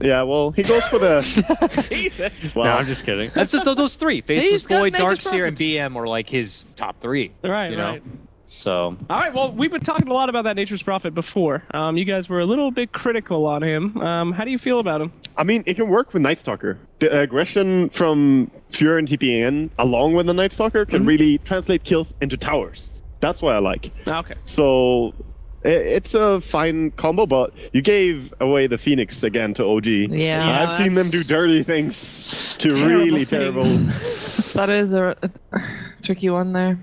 Yeah, well, he goes for the... Jesus. Well, No, I'm just kidding. That's just those three. Faceless got Void, Nature's Darkseer, and Prophet. BM are like his top three. Right, you know? right. So. All right, well, we've been talking a lot about that Nature's Prophet before. You guys were a little bit critical on him. How do you feel about him? I mean, it can work with Night Stalker. The aggression from Fury and TPN, along with the Night Stalker, can really translate kills into towers. That's what I like. Okay. So, it's a fine combo, but you gave away the Phoenix again to OG. Yeah, I've seen them do dirty things to really terrible. That is a tricky one there.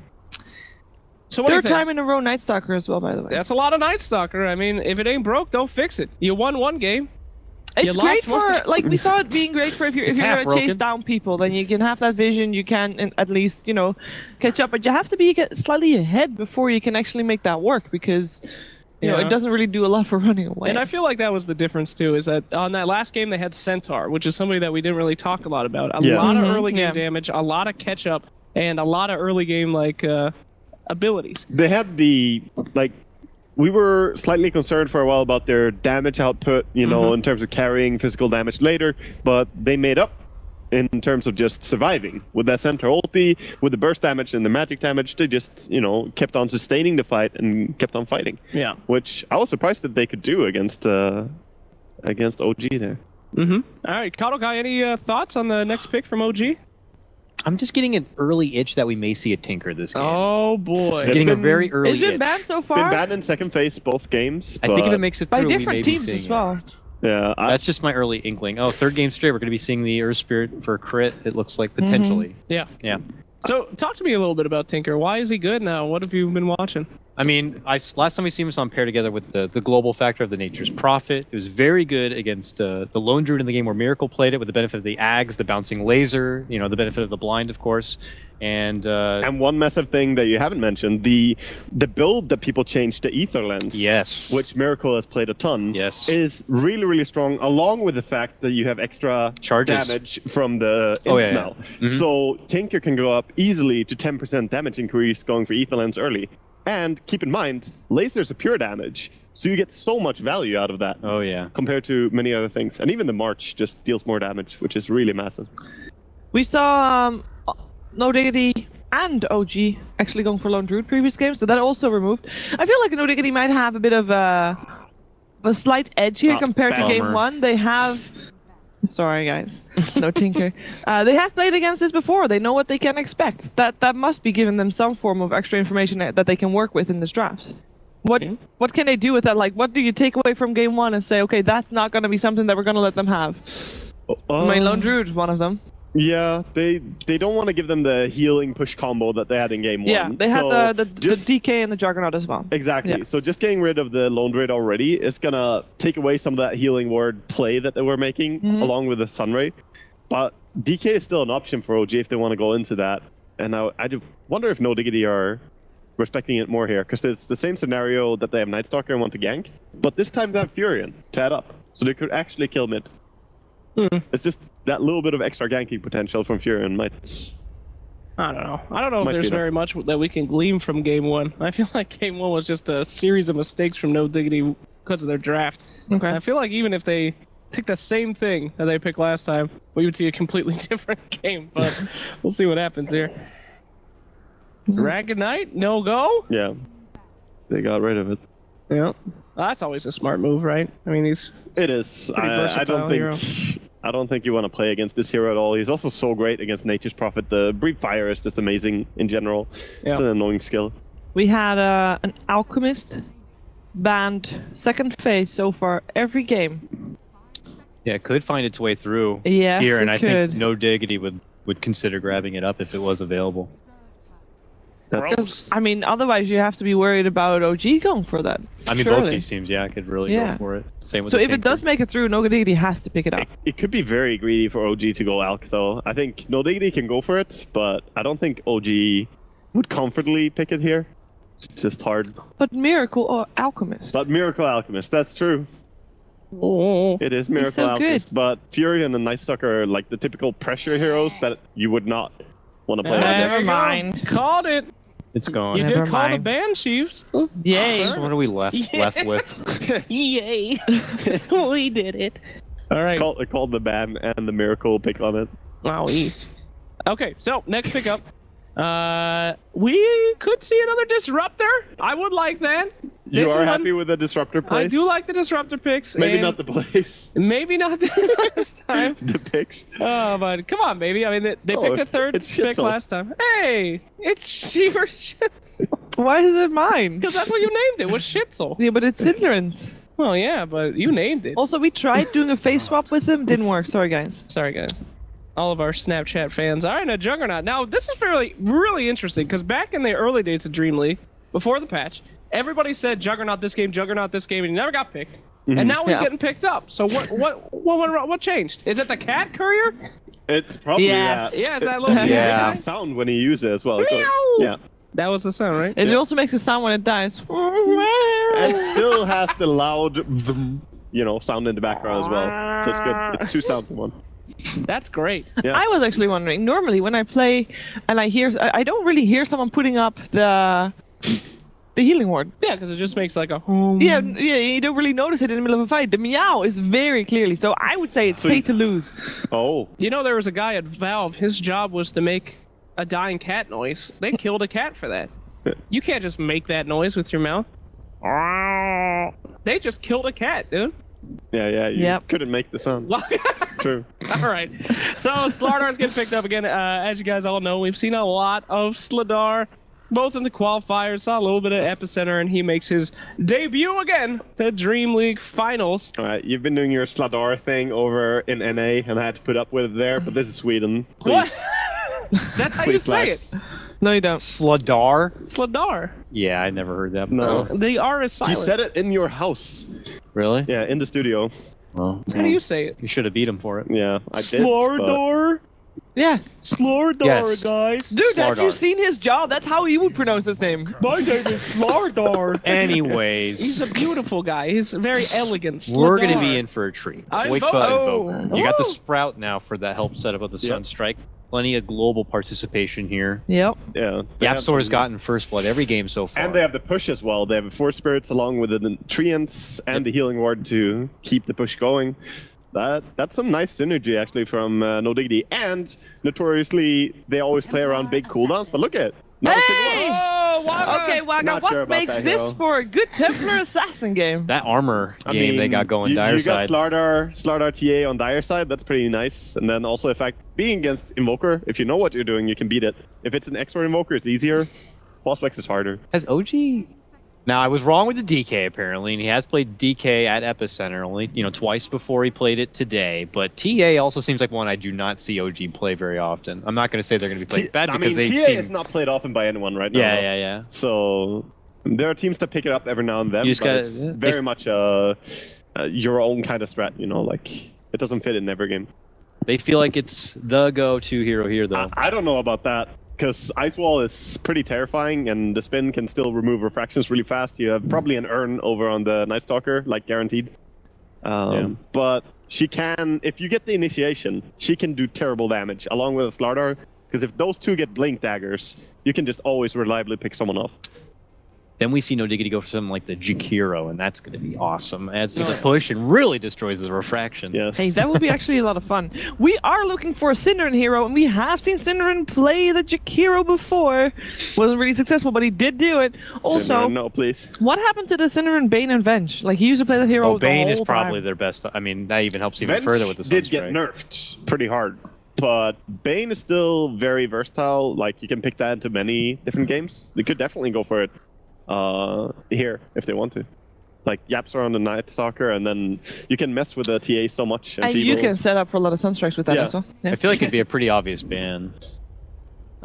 So what do you Third think? time in a row Night Stalker as well, by the way. That's a lot of Night Stalker. I mean, if it ain't broke, don't fix it. You won one game. It's You great lost one. for, like, we saw it being great for if you're half gonna chase broken. down people, then you can have that vision, you can at least, you know, catch up, but you have to be slightly ahead before you can actually make that work, because, you know, Yeah. it doesn't really do a lot for running away. And I feel like that was the difference too, is that on that last game they had Centaur, which is somebody that we didn't really talk a lot about. A lot of early game damage, a lot of catch up, and a lot of early game abilities. They had the, like, we were slightly concerned for a while about their damage output, you know, in terms of carrying physical damage later, but they made up in terms of just surviving. With that center ulti, with the burst damage and the magic damage, they just, you know, kept on sustaining the fight and kept on fighting. Yeah. Which I was surprised that they could do against OG there. All right, Kato Guy, any thoughts on the next pick from OG? I'm just getting an early itch that we may see a Tinker this game. Oh boy. Getting a very early It's been itch. banned so Been far banned in second phase both games. I think if but- it makes it by through, we may different be teams seeing as it. well. Yeah, That's just my early inkling. Oh, third game straight, we're going to be seeing the Earth Spirit for a crit, it looks like, potentially. Yeah. Yeah. So talk to me a little bit about Tinker. Why is he good now? What have you been watching? I mean, last time we seen him on pair together with the global factor of the Nature's Prophet. It was very good against the Lone Druid in the game where Miracle played it with the benefit of the Ags, the bouncing laser, you know, the benefit of the blind, of course. And one massive thing that you haven't mentioned, the build that people changed to Ether Lens, yes, which Miracle has played a ton, yes, is really, really strong, along with the fact that you have extra charges damage from the smell. So Tinker can go up easily to 10% damage increase going for Ether Lens early. And keep in mind, lasers are pure damage, so you get so much value out of that. Oh yeah. Compared to many other things. And even the March just deals more damage, which is really massive. We saw No Diggity and OG actually going for Lone Druid previous games, so that also removed. I feel like No Diggity might have a bit of a slight edge here compared to game one. They have... Sorry, guys. No Tinker. They have played against this before. They know what they can expect. That must be giving them some form of extra information that they can work with in this draft. What can they do with that? Like, what do you take away from game one and say, okay, that's not going to be something that we're going to let them have? I mean, Lone Druid is one of them. Yeah, they don't want to give them the healing push combo that they had in game one. Yeah, they had the DK and the Juggernaut as well. Exactly. Yeah. So just getting rid of the Lone Druid already is gonna take away some of that healing ward play that they were making, along with the Sunray. But DK is still an option for OG if they want to go into that. And I do wonder if No Diggity are respecting it more here, because it's the same scenario that they have Night Stalker and want to gank, but this time they have Furion to add up, so they could actually kill mid. It's just that little bit of extra ganking potential from Furion might... I don't know. I don't know if there's very much that we can glean from game one. I feel like game one was just a series of mistakes from No Diggity because of their draft. Okay. I feel like even if they picked the same thing that they picked last time, we would see a completely different game, but we'll see what happens here. Dragon Knight, no go? Yeah. They got rid of it. Yeah. That's always a smart move, right? I mean, he's It is. pretty versatile hero. I don't think you want to play against this hero at all. He's also so great against Nature's Prophet. The Breathe Fire is just amazing in general. Yeah. It's an annoying skill. We had an Alchemist banned second phase so far every game. Yeah, it could find its way through Yes, here, and it I could. think No Diggity would consider grabbing it up if it was available. I mean, otherwise you have to be worried about OG going for that. I mean, surely. both these teams, yeah, could really go for it. Same with So the if it Tinker. does make it through, No Diggity has to pick it up. It could be very greedy for OG to go Alk, though. I think No Diggity can go for it, but I don't think OG would comfortably pick it here. It's just hard. But Miracle or Alchemist? But Miracle Alchemist, that's true. Oh. It is Miracle so Alchemist, but Furion and Night Stalker are like the typical pressure heroes that you would not want to play There against. you go. Called it. It's gone. You Never did call the mind. ban, Chiefs. Yay. So what are we left with? Yay. We did it. All right. Called the ban and the miracle pick on it. Wowie. Okay, so next pickup. We could see another disruptor. I would like that. You This are one- happy with the disruptor place? I do like the disruptor picks. Maybe and not the place. Maybe not this time. The picks. Oh, but come on, baby. I mean, they Oh, picked a third it's pick Shitzel. last time. Hey, it's your Shitzel. Why is it mine? Because that's what you named it, was Shitzel. Yeah, but it's Cinderance. Well, yeah, but you named it. Also, we tried doing a face swap with him. Didn't work. Sorry, guys. Sorry, guys. All of our Snapchat fans. All right, now Juggernaut. Now, this is really interesting, because back in the early days of DreamLeague, before the patch, everybody said Juggernaut this game, and he never got picked. Mhm. And now he's Yeah. getting picked up. So what changed? Is it the cat courier? It's probably Yeah. that. Yeah, it's that little Yeah. Sound when you use it as well. Meow. Yeah. That was the sound, right? It Yeah. also makes a sound when it dies. And still has the loud, sound in the background as well. So it's good. It's two sounds in one. That's great. Yeah. I was actually wondering. Normally, when I play and I don't really hear someone putting up the healing ward. Yeah, because it just makes like a. Yeah, you don't really notice it in the middle of a fight. The meow is very clearly. So I would say it's So paid to lose. Oh. You know, there was a guy at Valve. His job was to make a dying cat noise. They killed a cat for that. You can't just make that noise with your mouth. They just killed a cat, dude. Yeah, you Yep. couldn't make the sound. True. All right. So Slardar's getting picked up again. As you guys all know, we've seen a lot of Slardar, both in the qualifiers. Saw a little bit of Epicenter, and he makes his debut again. The DreamLeague Finals. All right, you've been doing your Sladar thing over in NA, and I had to put up with it there, but this is Sweden. Please. What? That's how you Please, say Lex. it. No, you don't. Sladar? Slardar. Yeah, I never heard that. No. The R is You silent. said it in your house. Really? Yeah, in the studio. Well, How do you say it? you should have beat him for it. Yeah, I did. Slardar. Yes. Slardar, Yes. guys. Dude, have you Slardar. seen his jaw? That's how he would pronounce his name. My name is Slardar. Anyways, He's a beautiful guy. He's very elegant. we're going to Slardar. be in for a treat. I Wait vote- for oh. You got the Woo. Sprout now for that help setup of the Yep. Sunstrike. Plenty of global participation here. Yep. Yeah. they have Yapsor has some- gotten first blood every game so far. And they have the push as well. They have 4 spirits along with the treants and the healing ward to keep the push going. That's some nice synergy actually from No Diggity. And notoriously, they always play around big cooldowns. But look at not a single Hey! one. Oh, wow. Okay, Waka, Not what sure about makes that, this hero. for a good Templar Assassin game? That armor I game they mean, got going you dire got side. Slardar TA on dire side. That's pretty nice. And then also, in fact, being against Invoker, if you know what you're doing, you can beat it. If it's an expert Invoker, it's easier. Boss Vex is harder. Has OG? Now I was wrong with the DK apparently, and he has played DK at Epicenter only, twice before he played it today. But TA also seems like one I do not see OG play very often. I'm not going to say they're going to be playing bad because they TA seem. is not played often by anyone right now. Yeah. So there are teams that pick it up every now and then, You just but gotta- it's yeah. very much your own kind of strat. Like it doesn't fit in every game. They feel like it's the go-to hero here, though. I don't know about that. Because Ice Wall is pretty terrifying, and the spin can still remove refractions really fast. You have probably an Urn over on the Night Stalker, like guaranteed. But she can, if you get the initiation, she can do terrible damage along with a Slardar. Because if those two get Blink Daggers, you can just always reliably pick someone off. Then we see No Diggity go for something like the Jakiro, and that's going to be awesome. Adds to the push and really destroys the refraction. Yes. Hey, that would be actually a lot of fun. We are looking for a Synderen hero, and we have seen Synderen play the Jakiro before. Wasn't really successful, but he did do it. Also, No, please. what happened to the Synderen Bane and Venge? Like, he used to play the hero Oh, Bane the is whole probably time. their best. I mean, that even helps even Venge further with the did get Sunstrike. nerfed pretty hard. But Bane is still very versatile. Like, you can pick that into many different games. They could definitely go for it here if they want to. Like Yapsor on the Night Stalker, and then you can mess with the TA so much. And you Feeble. can set up for a lot of Sunstrikes with that Yeah. as well. Yeah. I feel like it'd be a pretty obvious ban.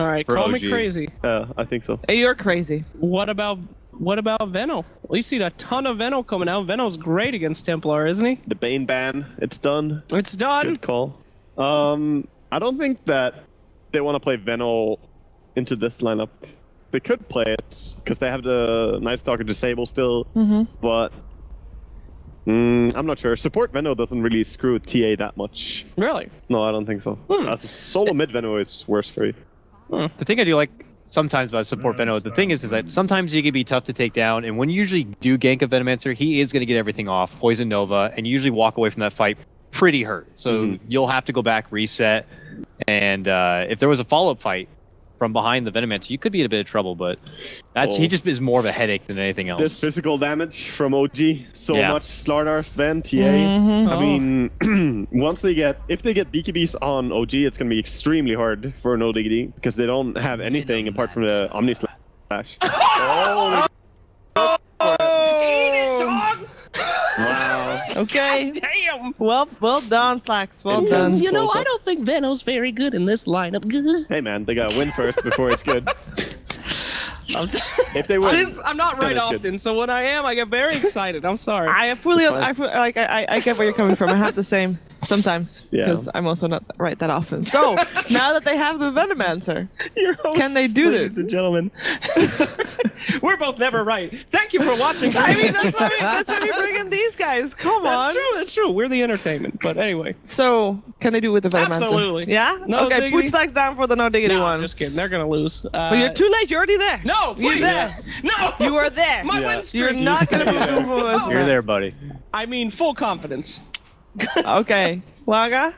All right, For call me OG. crazy. I think so. Hey, you're crazy. What about Veno? We've seen a ton of Veno coming out. Veno's great against Templar, isn't he? The Bane ban, it's done. It's done. Good call. I don't think that they want to play Veno into this lineup. They could play it because they have the Night Stalker disable still, but I'm not sure. Support Veno doesn't really screw TA that much. Really? No, I don't think so. As a solo mid Veno is worse for you. The thing I do like sometimes about support Veno, the thing is that sometimes he can be tough to take down, and when you usually do gank a Venomancer, he is going to get everything off, Poison Nova, and you usually walk away from that fight pretty hurt. So you'll have to go back, reset, and if there was a follow-up fight from behind the Venomancer, you could be in a bit of trouble, but he just is more of a headache than anything else. This physical damage from OG, so much. Slardar, Sven, TA. Mhm. I mean, if they get BKBs on OG, it's going to be extremely hard for no Diggity because they don't have anything apart from the Omni Slash. Oh! Eat it, dogs! Wow. Okay. Damn! Well done, Slacks. Well done. You know, I don't think Veno's very good in this lineup. Hey man, they gotta win first before it's good. If they win, Since I'm not right then it's often, good. so when I am, I get very excited. I'm sorry. I get where you're coming from. I have the same sometimes because I'm also not right that often. So now that they have the Venomancer, can they do ladies this? and gentlemen? We're both never right. Thank you for watching. I mean, that's why we bring in these guys. Come on. That's true. We're the entertainment. But anyway. So, can they do it with the Venomancer? Absolutely. Yeah? No okay, Diggity. put Slacks down for the no Diggity No, one. I'm just kidding. They're gonna lose. But you're too late. You're already there. No, please. You're there. No. You are there. My Yeah. win streak. You're not going to Yeah. move You're there, buddy. I mean, full confidence. Okay. Waga?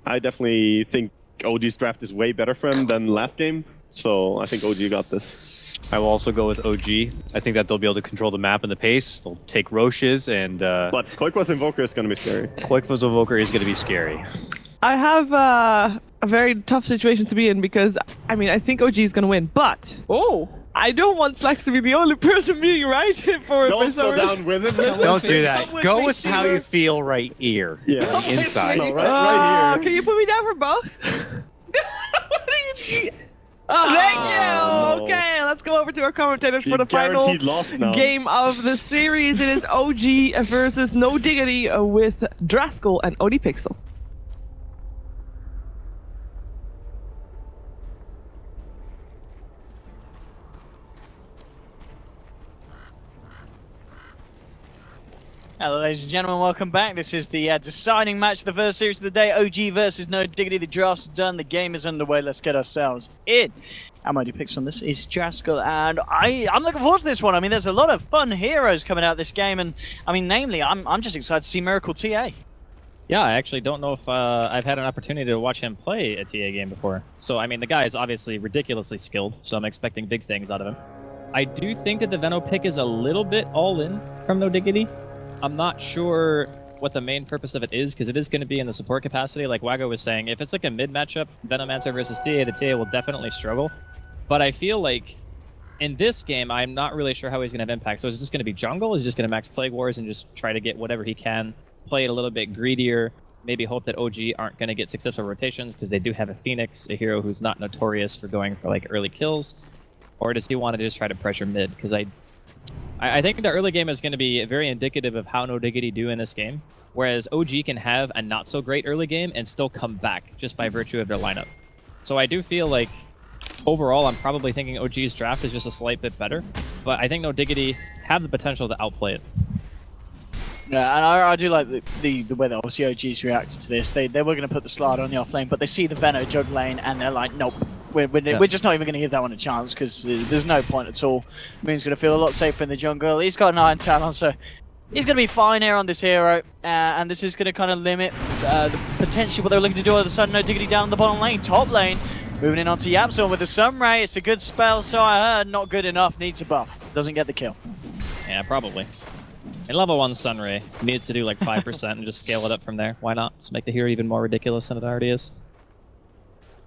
I definitely think OG's draft is way better for him than last game, so I think OG got this. I will also go with OG. I think that they'll be able to control the map and the pace. They'll take Roches, and But Koikwa's Invoker is gonna be scary. Koikva's Evoker is going to be scary. I have a very tough situation to be in because, I mean, I think OG is going to win, but I don't want Slacks to be the only person being right for Don't go down with it. Don't do that. Come with Go me, with how Sheila. you feel right here. Yeah. Inside. No, right here. Can you put me down for both? What do you see? Thank you. no. Okay, let's go over to our commentators You for the final guaranteed loss now. game of the series. It is OG versus No Diggity with Draskell and ODPixel. Hello ladies and gentlemen, welcome back. This is the deciding match of the first series of the day. OG versus No Diggity. The draft's done, the game is underway. Let's get ourselves in. Amody picks on this is Draskell, and I'm looking forward to this one. I mean, there's a lot of fun heroes coming out of this game, and I mean, namely, I'm just excited to see Miracle TA. Yeah, I actually don't know if I've had an opportunity to watch him play a TA game before. So, I mean, the guy is obviously ridiculously skilled, so I'm expecting big things out of him. I do think that the Veno pick is a little bit all-in from No Diggity. I'm not sure what the main purpose of it is, because it is going to be in the support capacity, like Wago was saying. If it's like a mid-matchup, Venomancer versus TA, the TA will definitely struggle. But I feel like in this game, I'm not really sure how he's going to have impact. So is it just going to be jungle? Is he just going to max Plague Wars and just try to get whatever he can, play it a little bit greedier, maybe hope that OG aren't going to get successful rotations because they do have a Phoenix, a hero who's not notorious for going for like early kills? Or does he want to just try to pressure mid? Because I think the early game is going to be very indicative of how No Diggity do in this game, whereas OG can have a not so great early game and still come back just by virtue of their lineup. So I do feel like overall I'm probably thinking OG's draft is just a slight bit better, but I think No Diggity have the potential to outplay it. Yeah, and I do like the way that obviously OG's reacted to this. They were going to put the Slardar on the off lane, but they see the Veno jug lane and they're like, nope. We're just not even going to give that one a chance because there's no point at all. Moon's going to feel a lot safer in the jungle. He's got an Iron Talon, so he's going to be fine here on this hero. And this is going to kind of limit the potential what they were looking to do all of a sudden. No Diggity down the bottom lane, top lane. Moving in onto Yapzor with the Sunray. It's a good spell, so I heard. Not good enough. Needs a buff. Doesn't get the kill. Yeah, probably. In level 1 Sunray, needs to do like 5% and just scale it up from there. Why not? Just make the hero even more ridiculous than it already is.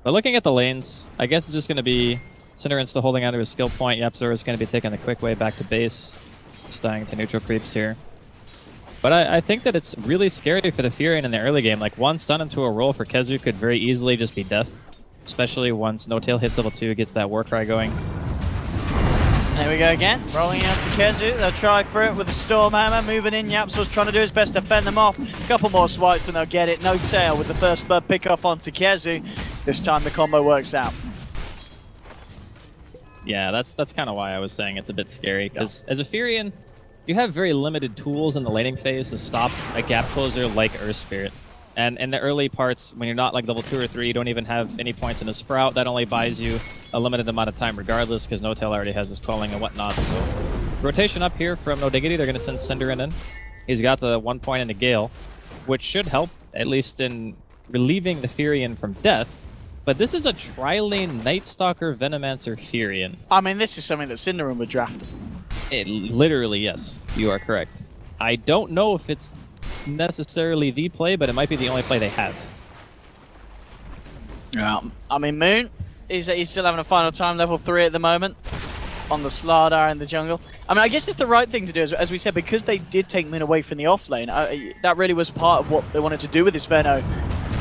But looking at the lanes, I guess it's just going to be Cinderin still holding on to his skill point. Yapzor is going to be taking the quick way back to base, just dying to neutral creeps here. But I think that it's really scary for the Furion in the early game. Like, one stun into a roll for Kezu could very easily just be death, especially once No Tail hits level 2, gets that Warcry going. There we go again, rolling out to Kezu. They'll try for it with the Storm Hammer, moving in. Yapzor's trying to do his best to fend them off. A couple more swipes and they'll get it. No Tail with the first blood pick off onto Kezu. This time the combo works out. Yeah, that's kind of why I was saying it's a bit scary, because as a Furion, you have very limited tools in the laning phase to stop a gap closer like Earth Spirit. And in the early parts, when you're not like level 2 or 3, you don't even have any points in the Sprout. That only buys you a limited amount of time regardless, because No Tail already has his calling and whatnot. So rotation up here from No Diggity, they're going to send Cinderin in. He's got the 1 point into Gale, which should help at least in relieving the Furion from death. But this is a tri-lane Night Stalker Venomancer Furion. I mean, this is something that Cinderum would draft. It literally, yes, you are correct. I don't know if it's necessarily the play, but it might be the only play they have. Yeah. I mean, Moon, he's still having a final time, level 3 at the moment, on the Slardar in the jungle. I mean, I guess it's the right thing to do, as we said, because they did take Moon away from the off lane. That really was part of what they wanted to do with this Veno.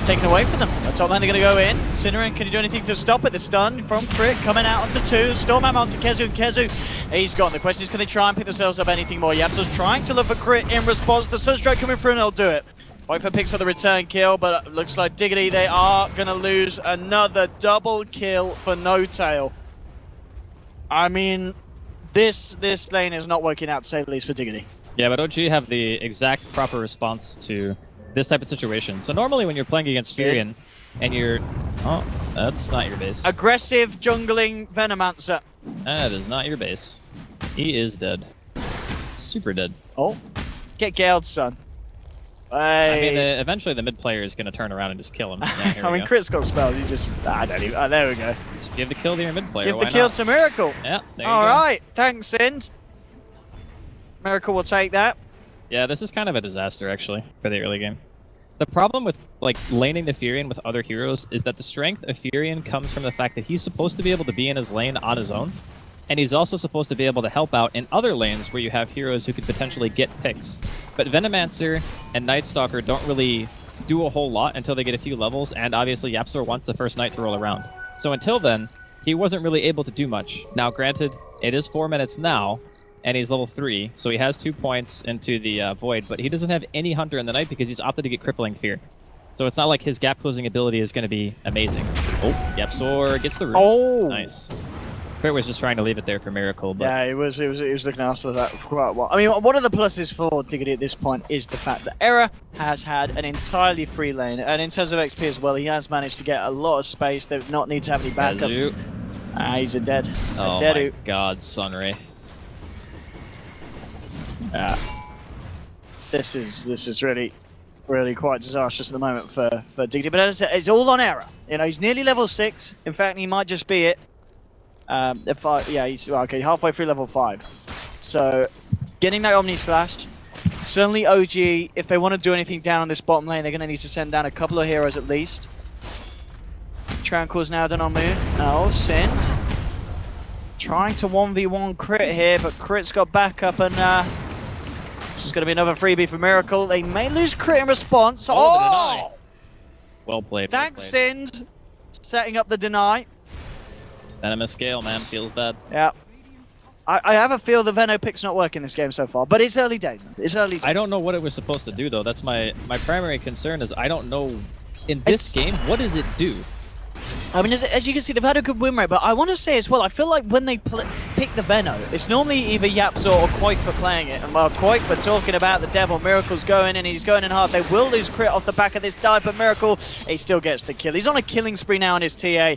Taken away from them. The top lane are going to go in. Cinnamon, can you do anything to stop it? The stun from Crit coming out onto 2. Stormhammer onto Kezu, and Kezu, he's gone. The question is, can they try and pick themselves up anything more? Yapso's trying to look for Crit in response. The Sunstrike coming through and they'll do it. Viper picks up the return kill, but it looks like Diggity, they are going to lose another double kill for No Tail. I mean, this lane is not working out, to say the least, for Diggity. Yeah, but OG have the exact proper response to this type of situation. So normally when you're playing against Furion and you're... Oh, that's not your base. Aggressive jungling Venomancer. That is not your base. He is dead. Super dead. Oh, get Galed, son. I mean, eventually the mid player is going to turn around and just kill him. Yeah, here I we mean, go. Crit's got spells. You just... I don't even... there we go. Just give the kill to your mid player. Give Why the kill not? to Miracle. Yeah, there you All go. right, thanks, Sind. Miracle will take that. Yeah, this is kind of a disaster, actually, for the early game. The problem with, like, laning the Furion with other heroes is that the strength of Furion comes from the fact that he's supposed to be able to be in his lane on his own, and he's also supposed to be able to help out in other lanes where you have heroes who could potentially get picks. But Venomancer and Night Stalker don't really do a whole lot until they get a few levels, and obviously Yapsor wants the first night to roll around. So until then, he wasn't really able to do much. Now, granted, it is 4 minutes now, and he's level 3, so he has 2 points into the Void, but he doesn't have any Hunter in the night because he's opted to get Crippling Fear. So it's not like his gap closing ability is going to be amazing. Oh, Yapsor gets the root. Oh! Nice. Crit was just trying to leave it there for Miracle, but... Yeah, he was looking after that for quite a while. I mean, one of the pluses for Diggity at this point is the fact that Era has had an entirely free lane, and in terms of XP as well, he has managed to get a lot of space. They not need to have any backup. He's a dead. Oh my god, Sunray. This is really quite disastrous at the moment for Diggity, but as I said, it's all on Era. You know, he's nearly level 6. In fact, he might just be it. He's okay, halfway through level 5. So, getting that Omni Slash. Certainly OG, if they want to do anything down on this bottom lane, they're going to need to send down a couple of heroes at least. Tranquil's now done on Moon. Oh, Sind. Trying to 1v1 Crit here, but Crit's got backup, and this is going to be another freebie for Miracle. They may lose Crit in response. Oh! The deny. Well played. Thanks, Sind. Setting up the deny. Venomous scale, man. Feels bad. Yeah. I have a feel the Veno pick's not working this game so far, but it's early days. It's early days. I don't know what it was supposed to do, though. That's my primary concern is I don't know, in this game, what does it do? I mean, as you can see, they've had a good win rate, but I want to say as well, I feel like when they pick the Veno, it's normally either Yapsor or Quake for playing it. And while Quake for talking about the Devil, Miracle's going in, he's going in hard. They will lose Crit off the back of this dive, but Miracle, he still gets the kill. He's on a killing spree now on his TA.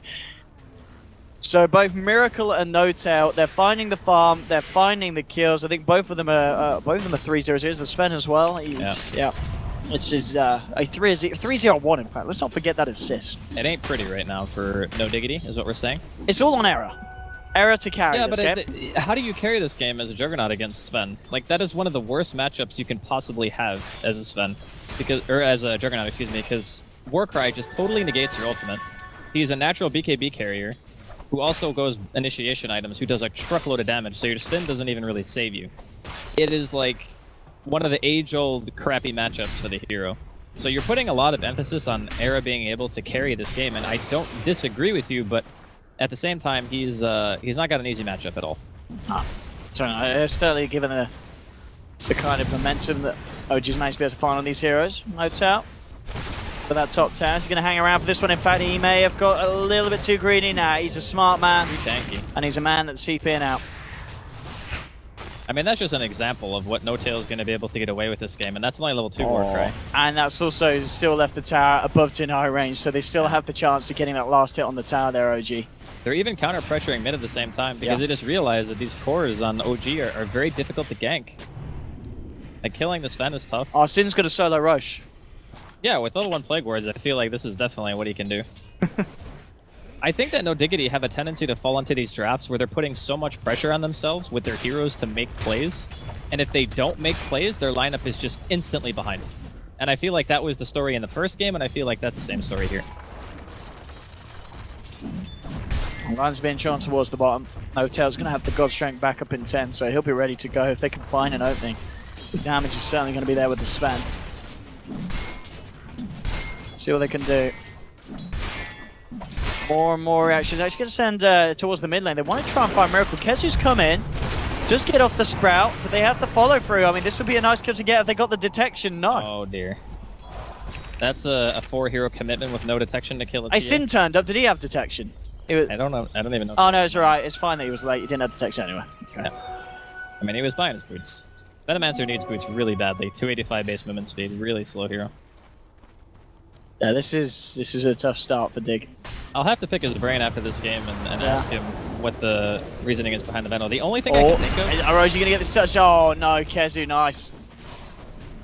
So both Miracle and No Tail, they're finding the farm, they're finding the kills. I think both of them are 3-0-0s. The Sven as well. Yeah. It's his a 3-0-1 in fact. Let's not forget that assist. It ain't pretty right now for No Diggity, is what we're saying. It's all on Era. Era to carry this game. Yeah, but how do you carry this game as a Juggernaut against Sven? Like, that is one of the worst matchups you can possibly have as a Sven. Or as a Juggernaut, excuse me, because Warcry just totally negates your ultimate. He's a natural BKB carrier, who also goes initiation items, who does a truckload of damage, so your spin doesn't even really save you. It is like one of the age-old crappy matchups for the hero. So you're putting a lot of emphasis on Era being able to carry this game, and I don't disagree with you, but at the same time, he's not got an easy matchup at all. So certainly given the kind of momentum that OG's managed to be able to find on these heroes, no doubt. For that top 10, he's going to hang around for this one. In fact, he may have got a little bit too greedy now. He's a smart man, Tanky. And he's a man that's CPing out. I mean, that's just an example of what No Tail is going to be able to get away with this game, and that's only level 2 Warcry. And that's also still left the tower above deny range, so they still have the chance of getting that last hit on the tower there, OG. They're even counter-pressuring mid at the same time, because they just realize that these cores on OG are very difficult to gank. Like, killing the Sven is tough. Oh, Sin's got a solo rush. Yeah, with level 1 Plague Wards, I feel like this is definitely what he can do. I think that No Diggity have a tendency to fall into these drafts where they're putting so much pressure on themselves with their heroes to make plays, and if they don't make plays, their lineup is just instantly behind. And I feel like that was the story in the first game, and I feel like that's the same story here. Line's being shown towards the bottom. Hotel's going to have the God Strength back up in 10, so he'll be ready to go if they can find an opening. The damage is certainly going to be there with the Sven. See what they can do. More and more reactions. Actually going to send towards the mid lane. They want to try and find Miracle. Kezu's come in. Just get off the Sprout. Do they have the follow through? I mean, this would be a nice kill to get if they got the detection. No. Oh dear. That's a 4-hero commitment with no detection to kill a TA. Sin turned up. Did he have detection? I don't know. I don't even know. Oh no, it's alright. It's fine that he was late. He didn't have detection anyway. Okay. Yeah. I mean, he was buying his boots. Venomancer needs boots really badly. 285 base movement speed. Really slow hero. Yeah, this is a tough start for Dig. I'll have to pick his brain after this game and ask him what the reasoning is behind the Veno. The only thing I can think of... Is Roji going to get this touch? Oh no, Kezu, nice.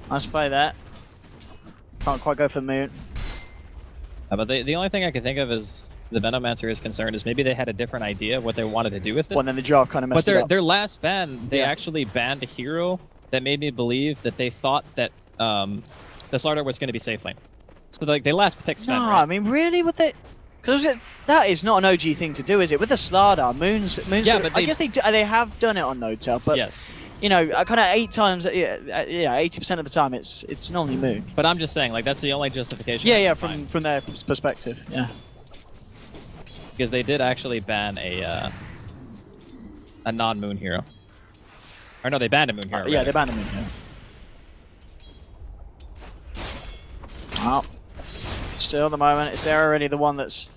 Nice play there. Can't quite go for the moon. But the only thing I can think of is the Venomancer is concerned is maybe they had a different idea of what they wanted to do with it. Well, and then the draft kind of messed it up. But their last ban, they actually banned a hero that made me believe that they thought that the Slardar was going to be safe lane. So like they last picked Sven, No, right? I mean really with it, because that is not an OG thing to do, is it? With the Slardar, Moon's. Yeah, but I guess they have done it on Notel, but yes, you know, kind of 8 times, yeah, 80% of the time it's normally Moon. But I'm just saying, like that's the only justification. Yeah, from their perspective, yeah. Because they did actually ban a non-Moon hero. Or no, they banned a Moon hero. Yeah, they banned a Moon hero. Well, still at the moment, it's already the one that's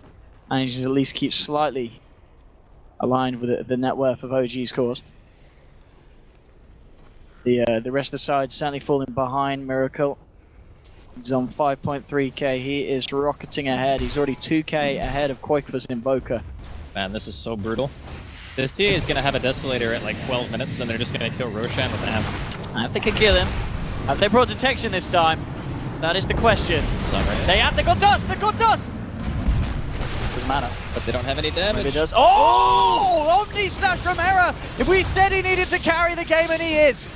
managed to at least keep slightly aligned with the net worth of OG's cause. The rest of the side certainly falling behind Miracle. He's on 5.3k. He is rocketing ahead. He's already 2k ahead of Quakever's Invoker. Man, this is so brutal. This TA is going to have a Desolator at like 12 minutes, and they're just going to kill Roshan with an amp. If they can kill him. Have they brought detection this time? That is the question. Sorry. They got dust! They got dust! Doesn't matter. But they don't have any damage. Maybe it does. Oh! Omni Slash from Era! If we said he needed to carry the game, and he is.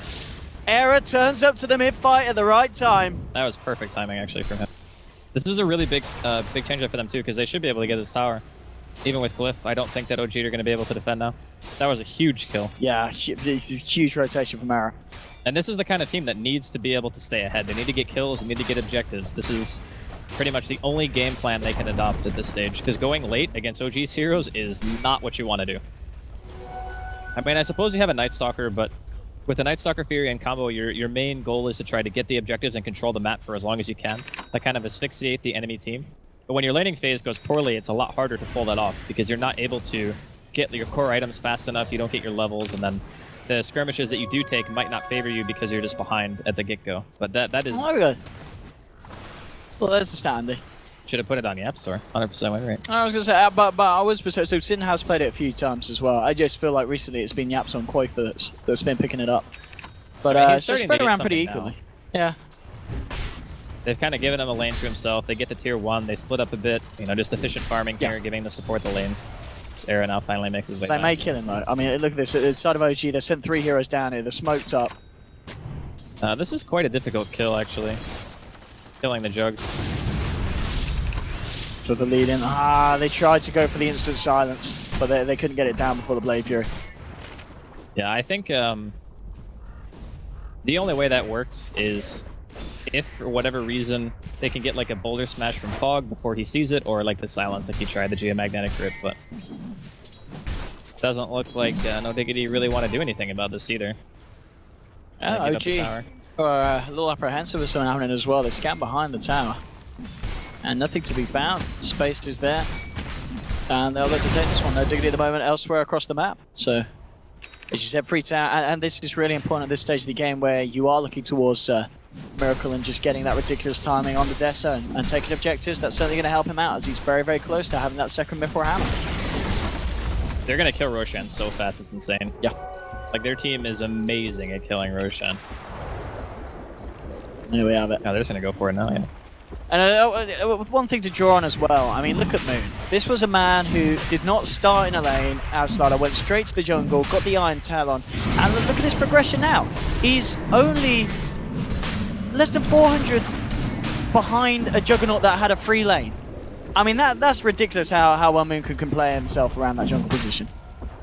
Era turns up to the mid-fight at the right time. That was perfect timing, actually, from him. This is a really big change-up for them, too, because they should be able to get this tower. Even with Glyph, I don't think that OG are going to be able to defend now. That was a huge kill. Yeah, huge rotation from Era. And this is the kind of team that needs to be able to stay ahead. They need to get kills, they need to get objectives. This is pretty much the only game plan they can adopt at this stage, because going late against OG's heroes is not what you want to do. I mean, I suppose you have a Night Stalker, but with the Night Stalker Fury and combo, your main goal is to try to get the objectives and control the map for as long as you can. That kind of asphyxiate the enemy team. But when your laning phase goes poorly, it's a lot harder to pull that off, because you're not able to get your core items fast enough, you don't get your levels, and then the skirmishes that you do take might not favor you because you're just behind at the get-go. But that is... Oh, good. Well, that's a standy. Should have put it on the App Store. 100% win rate. I was going to say, but I was... So Sin has played it a few times as well. I just feel like recently it's been Yaps on Quaker that's been picking it up. But I mean, it's spread around pretty equally. Yeah. They've kind of given him a lane to himself. They get to tier 1. They split up a bit. You know, just efficient farming here, giving the support the lane. Era now finally makes his way They down. may kill him though. I mean, look at this. At the side of OG, they sent 3 heroes down here. They're smoked up. This is quite a difficult kill, actually. Killing the Jug. So the lead in. They tried to go for the instant silence, but they couldn't get it down before the Blade Fury. Yeah, I think the only way that works is if, for whatever reason, they can get like a boulder smash from Fog before he sees it, or like the silence like he tried the geomagnetic grip, but doesn't look like No Diggity really want to do anything about this either. OG are a little apprehensive with something happening as well. They scan behind the tower, and nothing to be found. Space is there, and they'll look to take this one. No Diggity at the moment elsewhere across the map. So, as you said, pre-tower, and this is really important at this stage of the game where you are looking towards Miracle and just getting that ridiculous timing on the Deso and taking objectives. That's certainly going to help him out as he's very, very close to having that second Mithril Hammer. They're going to kill Roshan so fast, it's insane. Yeah. Like, their team is amazing at killing Roshan. There we have it. Oh, they're just going to go for it now, yeah. And one thing to draw on as well, I mean, look at Moon. This was a man who did not start in a lane as Slider, went straight to the jungle, got the Iron Talon, and look at his progression now. He's only less than 400 behind a Juggernaut that had a free lane. I mean, that's ridiculous how well Moon can play himself around that jungle position.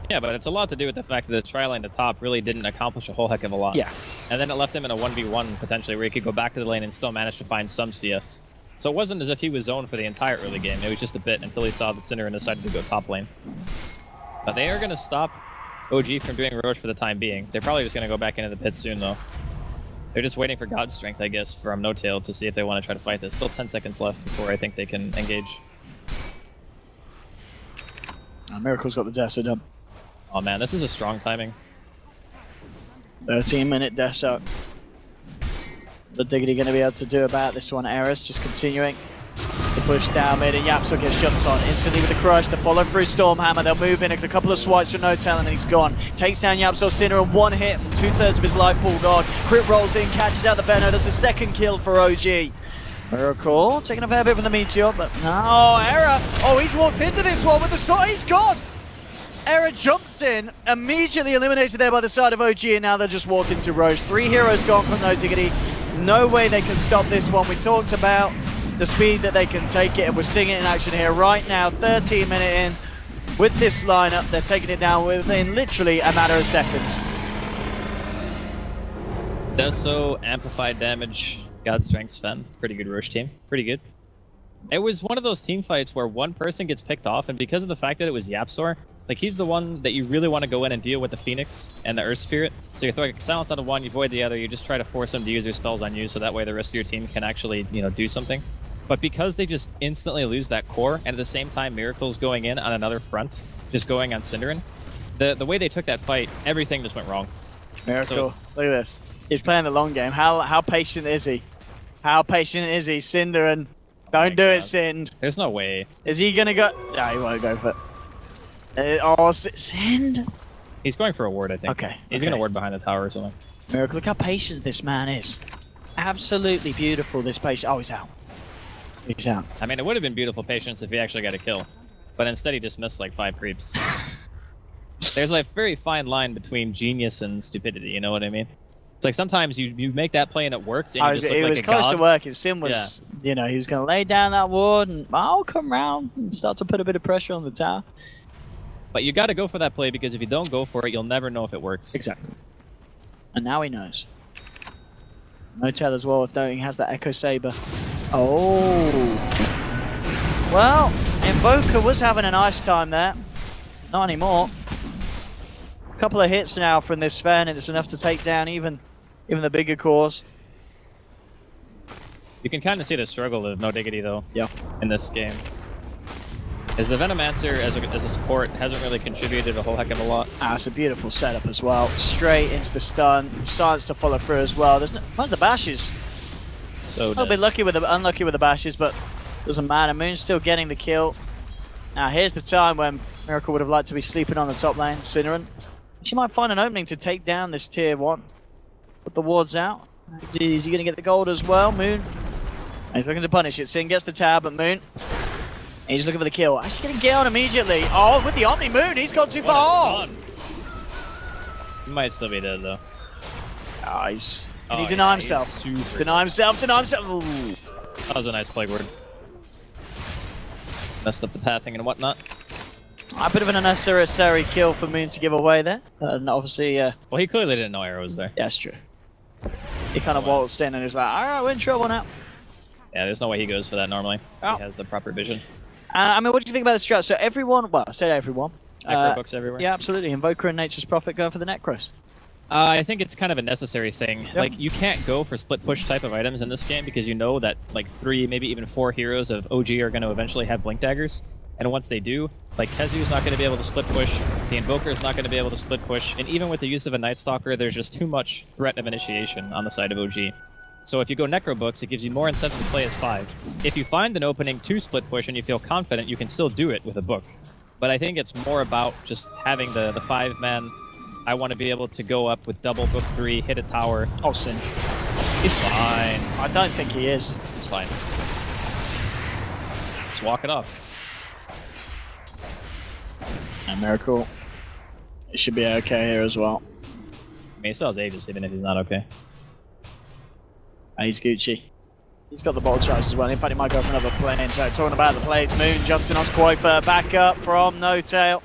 Yeah, but it's a lot to do with the fact that the tri-lane at the top really didn't accomplish a whole heck of a lot. Yes. And then it left him in a 1v1 potentially where he could go back to the lane and still manage to find some CS. So it wasn't as if he was zoned for the entire early game. It was just a bit until he saw that Synderen decided to go top lane. But they are going to stop OG from doing Roche for the time being. They're probably just going to go back into the pit soon, though. They're just waiting for God's Strength, I guess, from No-Tail to see if they want to try to fight this. Still 10 seconds left before I think they can engage. Miracle's got the Dessa done. Oh man, this is a strong timing. 13-minute Dessa. The Diggity going to be able to do about this one. Eris just continuing to push down mid, and Yapso gets jumped on instantly with the crush. The follow through Stormhammer. They'll move in a couple of swipes for No-Tail, and he's gone. Takes down Yapso Sinner in one hit, 2/3 of his life pulled on. Crit rolls in, catches out the Venom. That's a second kill for OG. Miracle taking a fair bit from the Meteor, but no, Era. Oh, he's walked into this one with the start. He's gone. Era jumps in, immediately eliminated there by the side of OG, and now they're just walking to Roche. 3 heroes gone from No Diggity. No way they can stop this one. We talked about the speed that they can take it, and we're seeing it in action here right now. 13 minute in with this lineup. They're taking it down within literally a matter of seconds. Deso, amplified damage, God Strength, Sven. Pretty good Roche team. Pretty good. It was one of those team fights where one person gets picked off, and because of the fact that it was Yapsor, like he's the one that you really want to go in and deal with the Phoenix and the Earth Spirit. So you throw a silence out of one, you void the other, you just try to force them to use their spells on you, so that way the rest of your team can actually, you know, do something. But because they just instantly lose that core, and at the same time Miracle's going in on another front, just going on Synderen, the way they took that fight, everything just went wrong. Miracle, So, look at this. He's playing the long game. How patient is he? How patient is he? Synderen, don't do it, Sind. There's no way. Is he gonna go? No, he won't go for it. Oh, Sind. He's going for a ward, I think. Okay. He's gonna ward behind the tower or something. Miracle, look how patient this man is. Absolutely beautiful, this patient. Oh, he's out. He's out. I mean, it would have been beautiful patience if he actually got a kill. But instead he just missed like 5 creeps. There's like a very fine line between genius and stupidity, you know what I mean? It's like sometimes you make that play and it works, and you just look like a god. It was close to working. Sim was, you know, he was going to lay down that ward and I'll come round and start to put a bit of pressure on the tower. But you got to go for that play, because if you don't go for it, you'll never know if it works. Exactly. And now he knows. No-Tail as well, knowing he has that Echo Saber. Oh. Well, Invoker was having a nice time there. Not anymore. A couple of hits now from this Sven, and it's enough to take down even the bigger cores. You can kind of see the struggle of No Diggity, though, Yeah. in this game. As the Venomancer, as a support, hasn't really contributed a whole heck of a lot. Ah, it's a beautiful setup as well. Straight into the stun, science to follow through as well. Where's the bashes? So A little bit unlucky with the bashes, but doesn't matter. Moon's still getting the kill. Now here's the time when Miracle would have liked to be sleeping on the top lane. Synderen. She might find an opening to take down this tier 1. Put the wards out. Is he going to get the gold as well? Moon. He's looking to punish it. Sin gets the tab, but Moon. He's looking for the kill. Actually getting killed immediately. Oh, with the Omni Moon, he's gone too far. He might still be dead, though. Nice. Can he deny himself? Deny himself, deny himself. Ooh. That was a nice plague ward. Messed up the pathing and whatnot. A bit of an unnecessary kill for Moon to give away there. And obviously, Well, he clearly didn't know Arrow was there. yeah, that's true. He kind of waltzed in and was like, alright, we're in trouble now. Yeah, there's no way he goes for that normally. Oh. He has the proper vision. I mean, what do you think about the strat? So everyone, well, I said everyone. Necro books everywhere. Yeah, absolutely. Invoker and Nature's Prophet going for the Necros. I think it's kind of a necessary thing. Yep. Like, you can't go for split push type of items in this game because you know that like 3, maybe even 4 heroes of OG are going to eventually have Blink Daggers. And once they do, like Kezu's not going to be able to split push, the Invoker is not going to be able to split push, and even with the use of a Night Stalker, there's just too much threat of initiation on the side of OG. So if you go Necro Books, it gives you more incentive to play as 5. If you find an opening to split push and you feel confident, you can still do it with a book. But I think it's more about just having the 5-man. I want to be able to go up with double book 3, hit a tower. Oh, Sin. He's fine. I don't think he is. It's fine. Just walk it off. And Miracle. It should be okay here as well. I mean, he still has Aegis, even if he's not okay. And he's Gucci. He's got the ball charge as well. In fact, he might go for another plane. So talking about the plays, Moon jumps in on Squoifer. Back up from No Tail.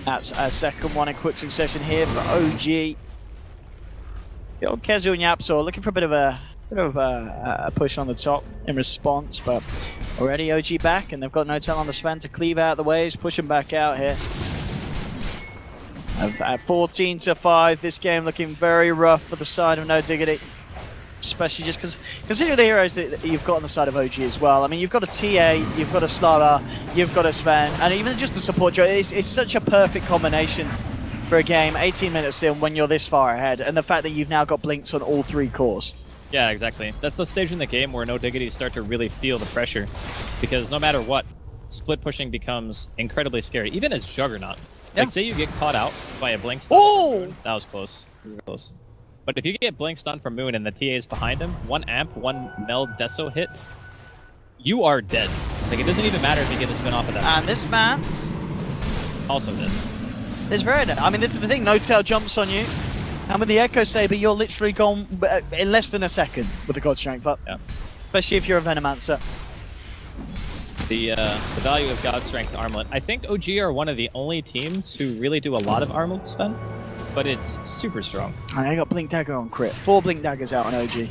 That's a second one in quick succession here for OG. The old Kezu and Yapsor looking for a bit of a push on the top in response, but already OG back, and they've got No Tail on the Sven to cleave out the waves, push him back out here. At 14-5, this game looking very rough for the side of No Diggity. Especially just because, consider the heroes that you've got on the side of OG as well. I mean, you've got a TA, you've got a Slardar, you've got a Sven, and even just the support joy. It's such a perfect combination for a game, 18 minutes in, when you're this far ahead. And the fact that you've now got blinks on all 3 cores. Yeah, exactly. That's the stage in the game where No Diggity start to really feel the pressure. Because no matter what, split pushing becomes incredibly scary. Even as Juggernaut. Yeah. Like, say you get caught out by a blink stun. Oh! That was close. That was very close. But if you get blink stun from Moon and the TA is behind him, 1 amp, 1 Meld Deso hit, you are dead. Like, it doesn't even matter if you get a spin off of that. And this man Also dead. is very dead. I mean, this is the thing, No Tail jumps on you, and with the Echo Saber, you're literally gone in less than a second with the God Strength up. Yeah. Especially if you're a Venomancer. The value of God Strength Armlet. I think OG are one of the only teams who really do a lot of Armlet spend, but it's super strong. I got Blink Dagger on crit. 4 Blink Daggers out on OG.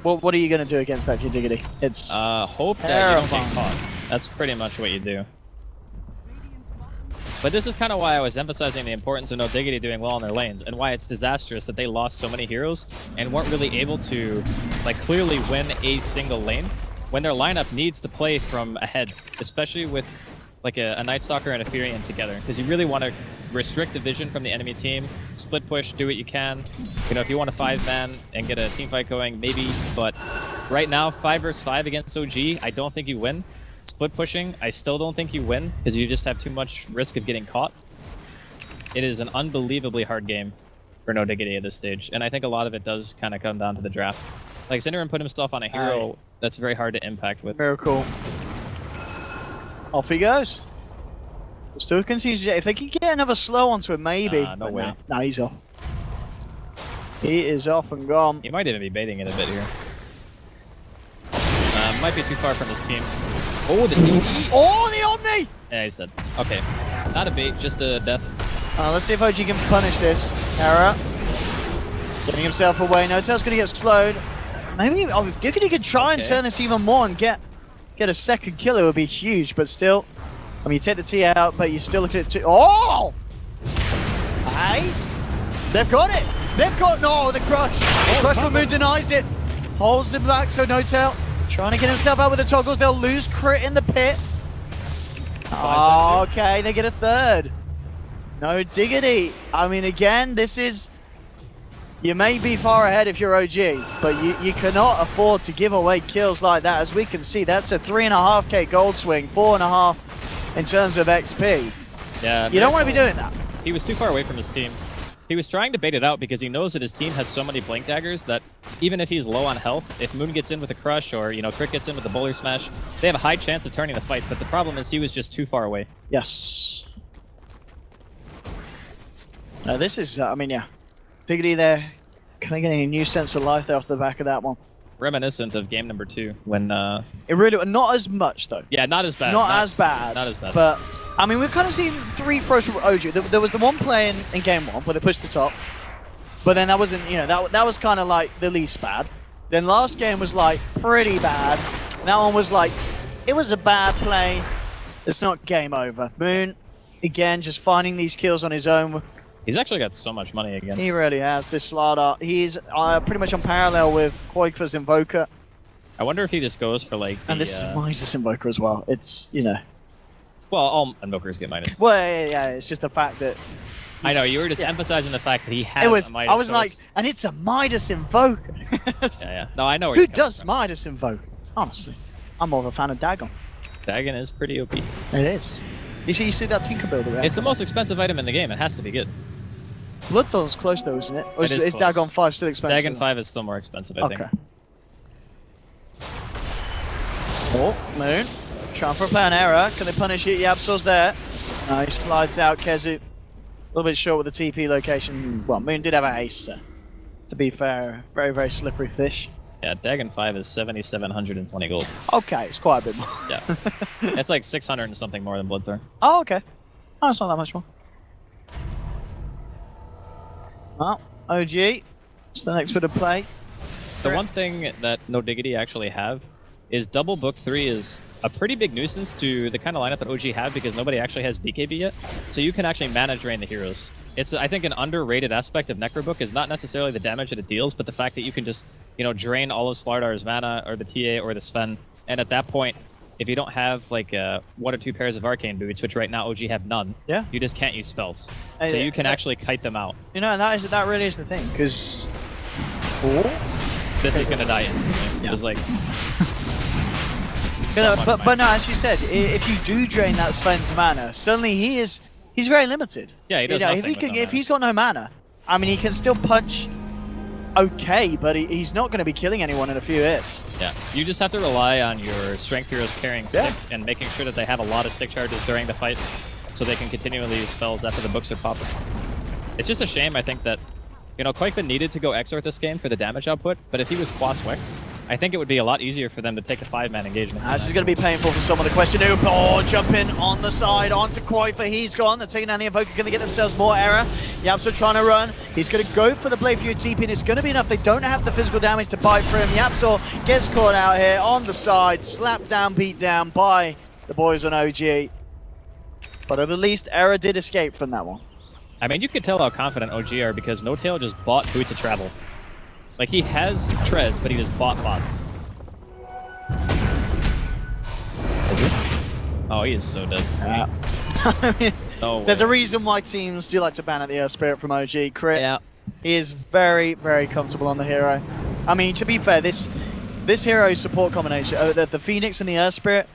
What are you going to do against that, Diggity? It's hope that you don't get caught. That's pretty much what you do. But this is kind of why I was emphasizing the importance of No Diggity doing well on their lanes, and why it's disastrous that they lost so many heroes and weren't really able to, like, clearly win a single lane when their lineup needs to play from ahead, especially with like a Night Stalker and a Furion together, because you really want to restrict the vision from the enemy team, split push, do what you can. You know, if you want a 5-man and get a team fight going, maybe, but right now, 5 versus 5 against OG, I don't think you win. Split pushing, I still don't think you win, because you just have too much risk of getting caught. It is an unbelievably hard game for No Diggity at this stage, and I think a lot of it does kind of come down to the draft. Like, Cinderin put himself on a hero that's very hard to impact with. Miracle. Off he goes. Still continues. If they can get another slow onto him, maybe. No way. Nah, he's off. He is off and gone. He might even be baiting it a bit here. Might be too far from his team. Oh, the DD. Oh, the Omni! Yeah, he's dead. Okay. Not a bait, just a death. Let's see if OG can punish this. Hera. Getting himself away. No Tail's gonna get slowed. Maybe Diggity could try and turn this even more and get a second kill. It would be huge, but still. I mean, you take the T out, but you still look at it too. Oh! Hey! They've got it! They've got the crush! The crush from Moon denies it. Holds him back, so No Tail trying to get himself out with the toggles. They'll lose crit in the pit. Oh, okay, they get a third. No Diggity. I mean, again, this is... You may be far ahead if you're OG, but you cannot afford to give away kills like that. As we can see, that's a 3.5k gold swing, 4.5 in terms of XP. Yeah, you don't want to be doing that. He was too far away from his team. He was trying to bait it out because he knows that his team has so many blink daggers that even if he's low on health, if Moon gets in with a crush or, you know, Crit gets in with a bowler smash, they have a high chance of turning the fight. But the problem is he was just too far away. Yes. This is, I mean, yeah. Diggity there, kind of getting a new sense of life there off the back of that one. Reminiscent of game number 2 when... It really, not as much though. Yeah, not as bad. Not as bad. Not as bad. But, I mean, we've kind of seen 3 pros from OG. There was the one play in game 1 where they pushed the top. But then that wasn't, you know, that was kind of like the least bad. Then last game was like pretty bad. And that one was like, it was a bad play. It's not game over. Moon, again, just finding these kills on his own. He's actually got so much money again. He really has. This Slardar, he's pretty much on parallel with Koikva's Invoker. I wonder if he just goes for like the, and this is Midas Invoker as well. It's, you know. Well, all Invokers get Midas. Well, yeah, it's just the fact that... I know, you were just emphasizing the fact that he has a Midas. I was like, and it's a Midas Invoker. Yeah. No, I know where Who does Midas Invoker? Honestly. I'm more of a fan of Dagon. Dagon is pretty OP. It is. You see that Tinker Builder? It's the most expensive item in the game. It has to be good. Bloodthorn's close though, isn't it? Or it is close. Dagon 5 still expensive? Dagon 5 is still more expensive, I think. Oh, Moon. Trying for a plan error. Can they punish it? Yapsor's there. He slides out. Kezu. A little bit short with the TP location. Well, Moon did have a haste, so to be fair, very, very slippery fish. Yeah, Dagon 5 is 7,720 gold. Okay, it's quite a bit more. Yeah. It's like 600 and something more than Bloodthorn. Oh, okay. Oh, it's not that much more. Well, OG, it's the next bit of play. The one thing that No Diggity actually have is double book 3 is a pretty big nuisance to the kind of lineup that OG have because nobody actually has BKB yet. So you can actually mana drain the heroes. It's, I think, an underrated aspect of Necrobook is not necessarily the damage that it deals, but the fact that you can just, you know, drain all of Slardar's mana or the TA or the Sven. And at that point, if you don't have like 1 or 2 pairs of Arcane boots, which right now OG have none, Yeah. you just can't use spells. So you can actually kite them out. You know, that really is the thing, because... This is going to die instantly. Yeah. It was like... but no, as you said, if you do drain that Sven's mana, suddenly he's very limited. Yeah, he does You know, nothing if he's got no mana, I mean, he can still punch okay, but he's not going to be killing anyone in a few hits. Yeah, you just have to rely on your strength heroes carrying stick and making sure that they have a lot of stick charges during the fight so they can continually use spells after the books are popping. It's just a shame, I think, that, you know, Quakeman needed to go Exort this game for the damage output, but if he was Quas Wex, I think it would be a lot easier for them to take a 5-man engagement. This is going to be painful for someone. The question, jumping on the side onto Quaker. He's gone. They're taking down the Invoker. Going to get themselves more error. Yapso trying to run. He's going to go for the Blade Fury TP, and it's going to be enough. They don't have the physical damage to bite for him. Yapso gets caught out here on the side, slapped down, beat down by the boys on OG. But at least Error did escape from that one. I mean, you could tell how confident OG are because No Tail just bought Boots of Travel. Like, he has treads, but he just bought bots. Is he? Oh, he is so dead. I mean, No there's a way. reason why teams do like to ban at the Earth Spirit from OG. Crit, Yeah. he is very, very comfortable on the hero. I mean, to be fair, this hero support combination, the Phoenix and the Earth Spirit,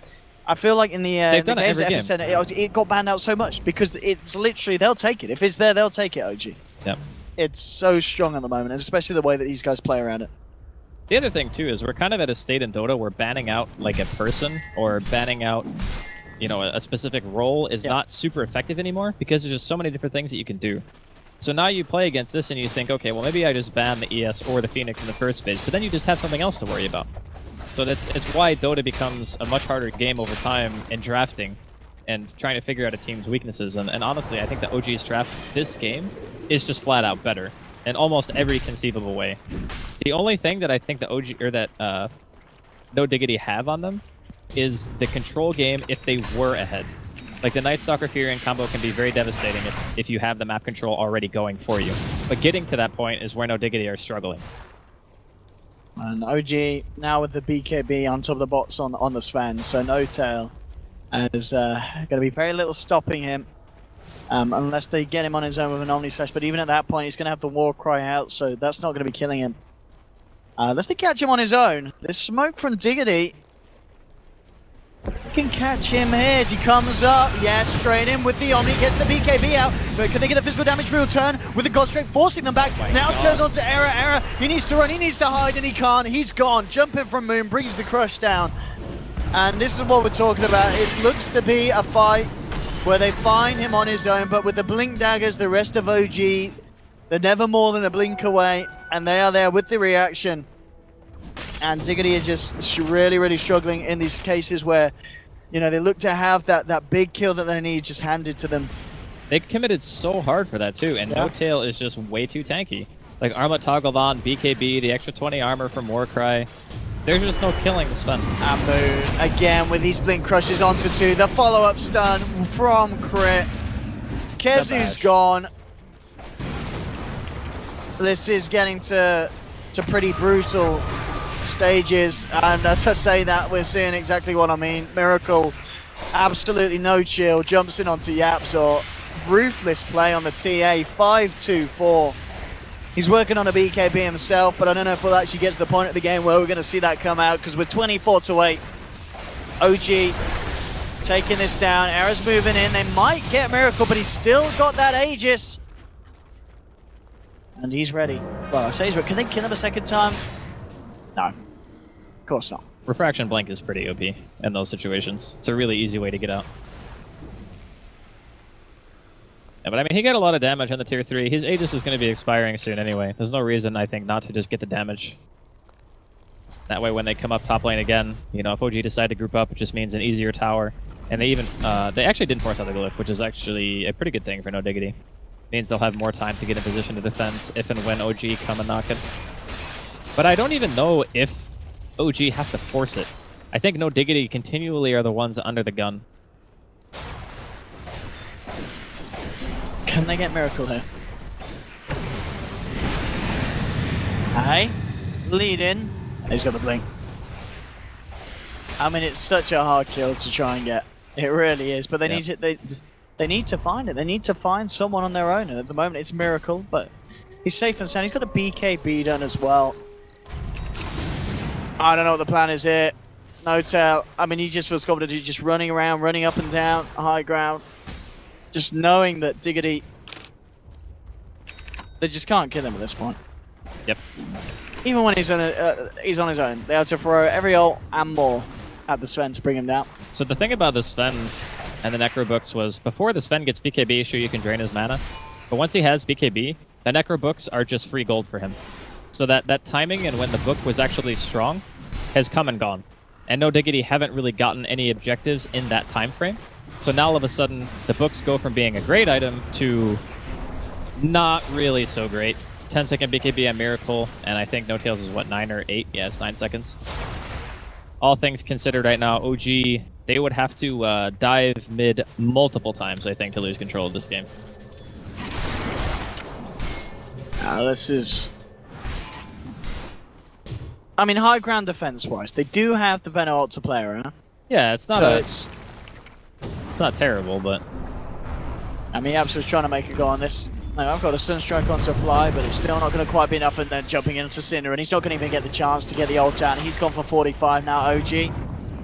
I feel like in the They've the done it games every at Epicenter, it got banned out so much because it's literally, they'll take it. If it's there, they'll take it, OG. Yep. It's so strong at the moment, especially the way that these guys play around it. The other thing, too, is we're kind of at a state in Dota where banning out, like, a person or banning out, you know, a specific role is not super effective anymore because there's just so many different things that you can do. So now you play against this and you think, okay, well, maybe I just ban the ES or the Phoenix in the first phase, but then you just have something else to worry about. So it's why Dota becomes a much harder game over time in drafting and trying to figure out a team's weaknesses. And honestly, I think that OG's draft this game is just flat out better in almost every conceivable way. The only thing that I think that OG or that No Diggity have on them is the control game if they were ahead. Like the Night Stalker Fury combo can be very devastating if you have the map control already going for you. But getting to that point is where No Diggity are struggling. And OG now with the BKB on top of the bots on the Sven, so No Tail is going to be very little stopping him. Unless they get him on his own with an Omni Slash, but even at that point he's going to have the War Cry out, so that's not going to be killing him. Unless they catch him on his own. There's smoke from Diggity. Can catch him here as he comes up. Yes, straight in with the Omni, gets the BKB out. But can they get the physical damage real turn with the God Strike forcing them back? Now turns on to Error. Error, he needs to run, he needs to hide, and he can't. He's gone. Jumping from Moon, brings the crush down. And this is what we're talking about. It looks to be a fight where they find him on his own, but with the Blink Daggers, the rest of OG, they're never more than a blink away, and they are there with the reaction. And Diggity is just really, really struggling in these cases where, you know, they look to have that big kill that they need just handed to them. They committed so hard for that too, and No Tail is just way too tanky. Like Armlet toggled on, BKB, the extra 20 armor from Warcry. There's just no killing the stun. And Moon again with these blink crushes onto 2. The follow-up stun from Crit. Kezu's gone. This is getting to pretty brutal stages, and as I say that, we're seeing exactly what I mean. Miracle, absolutely no chill, jumps in onto Yapzor. Ruthless play on the TA, 5-2-4. He's working on a BKB himself, but I don't know if we'll actually get to the point of the game where we're going to see that come out, because we're 24-8. OG taking this down, Error's moving in, they might get Miracle, but he's still got that Aegis. And he's ready. Well, I say he's ready. Can they kill him a second time? No, of course not. Refraction Blank is pretty OP in those situations. It's a really easy way to get out. Yeah, but I mean, he got a lot of damage on the tier 3. His Aegis is going to be expiring soon anyway. There's no reason, I think, not to just get the damage. That way, when they come up top lane again, you know, if OG decide to group up, it just means an easier tower. And they even, they actually didn't force out the glyph, which is actually a pretty good thing for No Diggity. Means they'll have more time to get in position to defend if and when OG come and knock it. But I don't even know if OG have to force it. I think No Diggity continually are the ones under the gun. Can they get Miracle here? Hey, lead in. He's got the blink. I mean, it's such a hard kill to try and get. It really is. But they need to, they need to find it. They need to find someone on their own. And at the moment, it's Miracle, but he's safe and sound. He's got a BKB done as well. I don't know what the plan is here. No tell. I mean, he just was going to do just running around, running up and down, high ground. Just knowing that Diggity, they just can't kill him at this point. Yep. Even when he's on his own, they have to throw every ult and more at the Sven to bring him down. So the thing about the Sven and the Necro Books was, before the Sven gets BKB, sure, you can drain his mana. But once he has BKB, the Necro Books are just free gold for him. So that timing and when the book was actually strong has come and gone. And No Diggity haven't really gotten any objectives in that time frame. So now all of a sudden, the books go from being a great item to not really so great. 10-second BKB and Miracle, and I think No Tails is what, 9 or 8? Yeah, it's 9 seconds. All things considered right now, OG, they would have to dive mid multiple times, I think, to lose control of this game. This is... I mean, high ground defense-wise, they do have the Venom ult to play around. Yeah, it's not So it's not terrible, but... I mean, Abs was trying to make a go on this. No, I've got a Sunstrike onto Fly, but it's still not going to quite be enough, and then jumping into Cinder, and he's not going to even get the chance to get the ult out, and he's gone for 45 now, OG.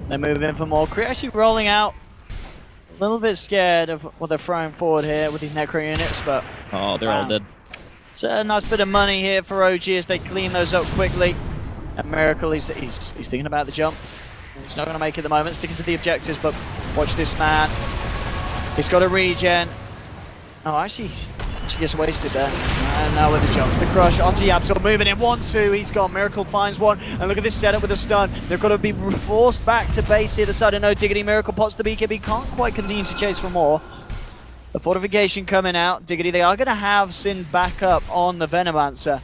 They're moving in for more. Kree actually rolling out. A little bit scared of what they're throwing forward here with these Necro units, but... Oh, they're all dead. It's a nice bit of money here for OG as they clean those up quickly. And Miracle, he's thinking about the jump. He's not going to make it at the moment, sticking to the objectives, but watch this man. He's got a regen. Oh, actually, she gets wasted there. And now with the jump, the crush onto Yabsor, moving in 1-2. He's gone. Miracle finds one, and look at this setup with a stun. They've got to be forced back to base here. The side of No Diggity. Miracle pots the BKB, can't quite continue to chase for more. The fortification coming out. Diggity, they are going to have Sin back up on the Venomancer.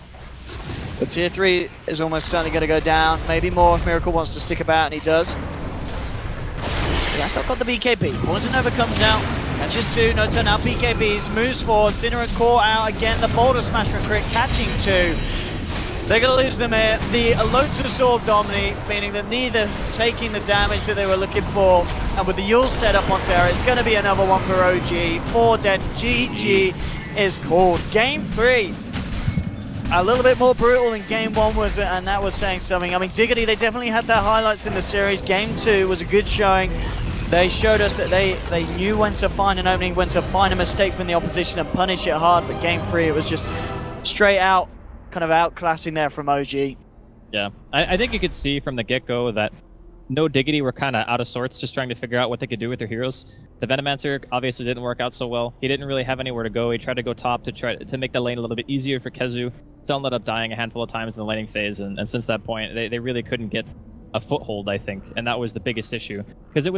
The tier 3 is almost certainly going to go down. Maybe more if Miracle wants to stick about, and he does. He has not got the BKB. Poison Nova comes out. That's just 2. No turn out. BKBs moves forward. Sinner and Core out again. The Boulder Smasher and Crit catching 2. They're going to lose them here. The Lotus Orb Dominate, meaning that neither taking the damage that they were looking for. And with the Yule set up on Terra, it's going to be another one for OG. 4 dead. GG is called. Game 3. A little bit more brutal than Game 1 was, and that was saying something. I mean, Diggity, they definitely had their highlights in the series. Game 2 was a good showing. They showed us that they knew when to find an opening, when to find a mistake from the opposition and punish it hard. But Game 3, it was just straight out, kind of outclassing there from OG. Yeah, I think you could see from the get-go that No Diggity were kind of out of sorts, just trying to figure out what they could do with their heroes. The Venomancer obviously didn't work out so well. He didn't really have anywhere to go. He tried to go top to try to make the lane a little bit easier for Kezu. Still ended up dying a handful of times in the laning phase, and since that point, they really couldn't get a foothold, I think, and that was the biggest issue. Because it was